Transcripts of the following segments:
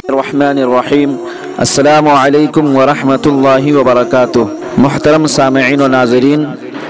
الرحمن السلام علیکم ورحمۃ اللہ وبرکاتہ۔ محترم سامعین و ناظرین،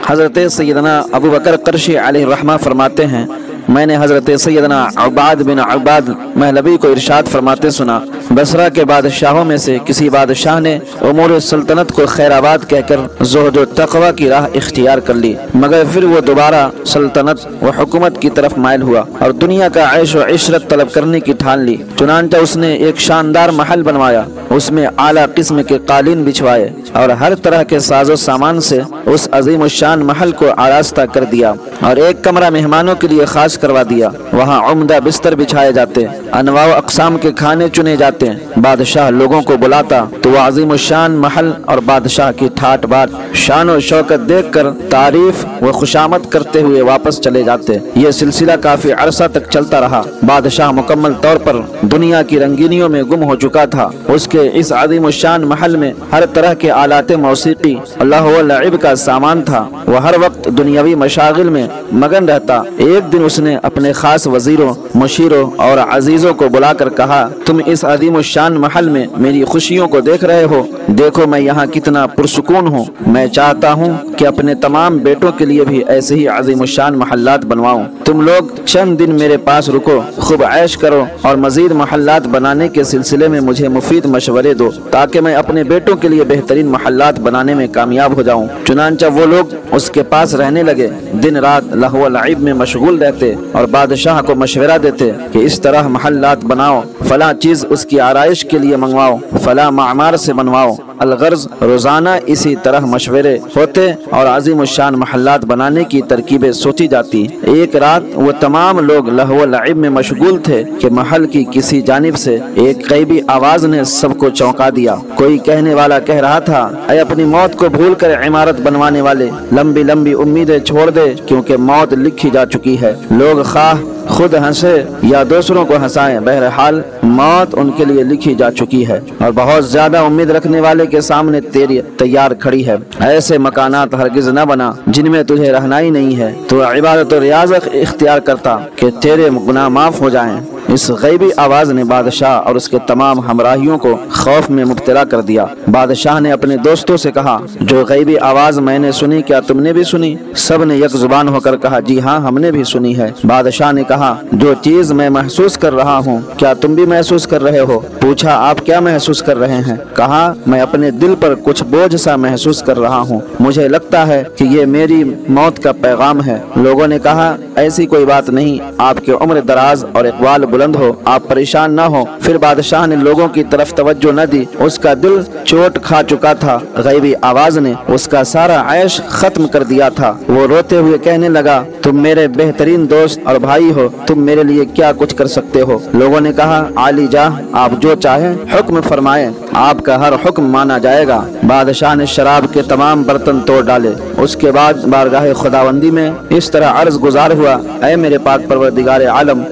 حضرت سیدنا ابو بکر قرشی علیہ الرحمہ فرماتے ہیں، میں نے حضرت سیدنا عباد بن عباد مہلوی کو ارشاد فرماتے سنا، بصرہ کے بادشاہوں میں سے کسی بادشاہ نے امور سلطنت کو خیر آباد کہہ کر زہد و تقوی کی راہ اختیار کر لی، مگر پھر وہ دوبارہ سلطنت و حکومت کی طرف مائل ہوا اور دنیا کا عیش و عشرت طلب کرنے کی ٹھان لی۔ چنانچہ اس نے ایک شاندار محل بنوایا، اس میں اعلیٰ قسم کے قالین بچھوائے اور ہر طرح کے ساز و سامان سے اس عظیم الشان محل کو آراستہ کر دیا، اور ایک کمرہ مہمانوں کے لیے خاص کروا دیا۔ وہاں عمدہ بستر بچھائے جاتے، انواع و اقسام کے کھانے چنے جاتے۔ بادشاہ لوگوں کو بلاتا تو وہ عظیم الشان محل اور بادشاہ کی ٹھاٹ بات، شان و شوکت دیکھ کر تعریف و خوشامد کرتے ہوئے واپس چلے جاتے۔ یہ سلسلہ کافی عرصہ تک چلتا رہا۔ بادشاہ مکمل طور پر دنیا کی رنگینیوں میں گم ہو چکا تھا۔ اس کے اس عظیم الشان محل میں ہر طرح کے آلات موسیقی، لہو و لعب کا سامان تھا۔ وہ ہر وقت دنیاوی مشاغل میں مگن رہتا۔ ایک دن اس نے اپنے خاص وزیروں، مشیروں اور عزیزوں کو بلا کر کہا، تم اس عظیم الشان محل میں میری خوشیوں کو دیکھ رہے ہو، دیکھو میں یہاں کتنا پرسکون ہوں۔ میں چاہتا ہوں کہ اپنے تمام بیٹوں کے لیے بھی ایسے ہی عظیم الشان محلات بنواؤں۔ تم لوگ چند دن میرے پاس رکو، خوب عیش کرو اور مزید محلات بنانے کے سلسلے میں مجھے مفید مشورے دو، تاکہ میں اپنے بیٹوں کے لیے بہترین محلات بنانے میں کامیاب ہو جاؤں۔ چنانچہ وہ لوگ اس کے پاس رہنے لگے، دن رات لہو و لعب میں مشغول رہتے اور بادشاہ کو مشورہ دیتے کہ اس طرح محلات بناؤ، فلاں چیز اس کی آرائش کے لیے منگواؤ، فلاں معمار سے بنواؤ۔ الغرض روزانہ اسی طرح مشورے ہوتے اور عظیم الشان محلات بنانے کی ترکیبیں سوچی جاتی۔ ایک رات وہ تمام لوگ لہو و لعب میں مشغول تھے کہ محل کی کسی جانب سے ایک غیبی آواز نے سب کو چونکا دیا۔ کوئی کہنے والا کہہ رہا تھا، اے اپنی موت کو بھول کر عمارت بنوانے والے، لمبی لمبی امیدیں چھوڑ دے، کیونکہ موت لکھی جا چکی ہے۔ لوگ خواہ خود ہنسے یا دوسروں کو ہنسائیں، بہرحال موت ان کے لیے لکھی جا چکی ہے اور بہت زیادہ امید رکھنے والے کے سامنے تیری تیار کھڑی ہے۔ ایسے مکانات ہرگز نہ بنا جن میں تجھے رہنائی نہیں ہے۔ تو عبادت و ریاضت اختیار کرتا کہ تیرے گناہ معاف ہو جائیں۔ اس غیبی آواز نے بادشاہ اور اس کے تمام ہمراہیوں کو خوف میں مبتلا کر دیا۔ بادشاہ نے اپنے دوستوں سے کہا، جو غیبی آواز میں نے سنی کیا تم نے بھی سنی؟ سب نے یک زبان ہو کر کہا، جی ہاں ہم نے بھی سنی ہے۔ بادشاہ نے کہا، جو چیز میں محسوس کر رہا ہوں کیا تم بھی محسوس کر رہے ہو؟ پوچھا، آپ کیا محسوس کر رہے ہیں؟ کہا، میں اپنے دل پر کچھ بوجھ سا محسوس کر رہا ہوں، مجھے لگتا ہے کہ یہ میری موت کا پیغام ہے۔ لوگوں نے کہا، ایسی کوئی بات نہیں، آپ کی عمر دراز اور اقبال بلند ہو، آپ پریشان نہ ہو۔ پھر بادشاہ نے لوگوں کی طرف توجہ نہ دی، اس کا دل چوٹ کھا چکا تھا۔ غیبی آواز نے اس کا سارا عیش ختم کر دیا تھا۔ وہ روتے ہوئے کہنے لگا، تم میرے بہترین دوست اور بھائی ہو، تم میرے لیے کیا کچھ کر سکتے ہو؟ لوگوں نے کہا، عالی جاہ آپ جو چاہیں حکم فرمائیں، آپ کا ہر حکم مانا جائے گا۔ بادشاہ نے شراب کے تمام برتن توڑ ڈالے۔ اس کے بعد بارگاہ خداوندی میں اس طرح عرض گزار ہوا، اے میرے پاک پروردگار عالم،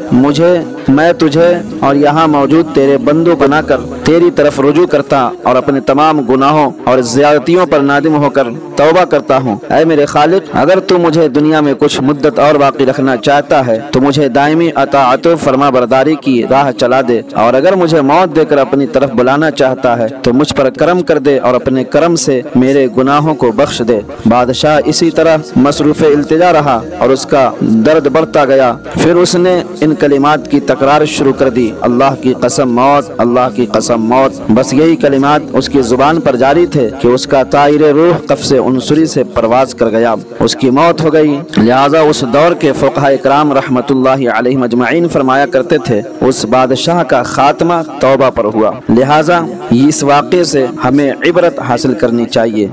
میں تجھے اور یہاں موجود تیرے بندوں بنا کر تیری طرف رجوع کرتا اور اپنے تمام گناہوں اور زیادتیوں پر نادم ہو کر توبہ کرتا ہوں۔ اے میرے خالق، اگر تو مجھے دنیا میں کچھ مدت اور باقی رکھنا چاہتا ہے تو مجھے دائمی اطاعت و فرما برداری کی راہ چلا دے، اور اگر مجھے موت دے کر اپنی طرف بلانا چاہتا ہے تو مجھ پر کرم کر دے اور اپنے کرم سے میرے گناہوں کو بخش دے۔ بادشاہ اسی طرح مصروف التجا رہا اور اس کا درد بڑھتا گیا۔ پھر اس نے ان کلمات کی تکرار شروع کر دی، اللہ کی قسم موت، اللہ کی قسم موت۔ بس یہی کلمات اس کی زبان پر جاری تھے کہ اس کا طائر روح قفس عنصری سے پرواز کر گیا، اس کی موت ہو گئی۔ لہذا اس دور کے فقہاء کرام رحمت اللہ علیہم اجمعین فرمایا کرتے تھے، اس بادشاہ کا خاتمہ توبہ پر ہوا۔ لہذا اس واقعے سے ہمیں عبرت حاصل کرنی چاہیے۔